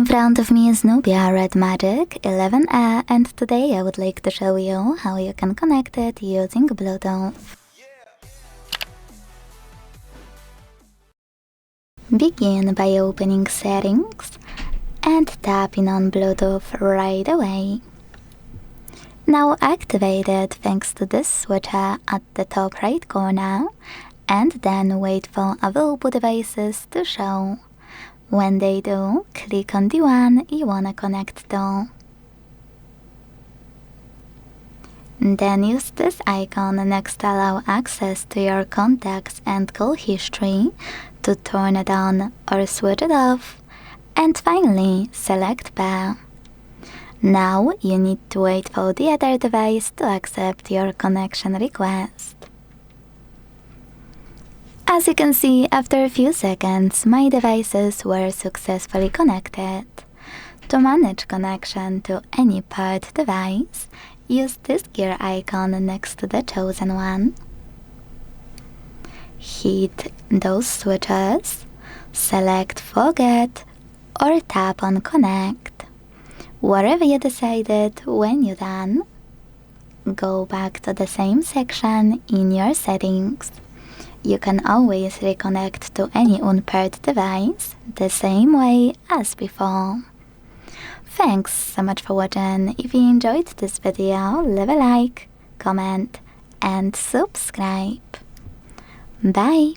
In front of me is Nubia RedMagic 11A, and today I would like to show you how you can connect it using Bluetooth. Begin by opening Settings and tapping on Bluetooth right away. Now activate it thanks to this switcher at the top right corner, and then wait for available devices to show. When they do, click on the one you wanna connect to. Then use this icon next to allow access to your contacts and call history to turn it on or switch it off. And finally, select pair. Now you need to wait for the other device to accept your connection request. As you can see, after a few seconds, my devices were successfully connected. To manage connection to any paired device, use this gear icon next to the chosen one. Hit those switches, select Forget or tap on Connect. Whatever you decided when you're done, go back to the same section in your settings. You can always reconnect to any unpaired device the same way as before. Thanks so much for watching. If you enjoyed this video, leave a like, comment and subscribe. Bye!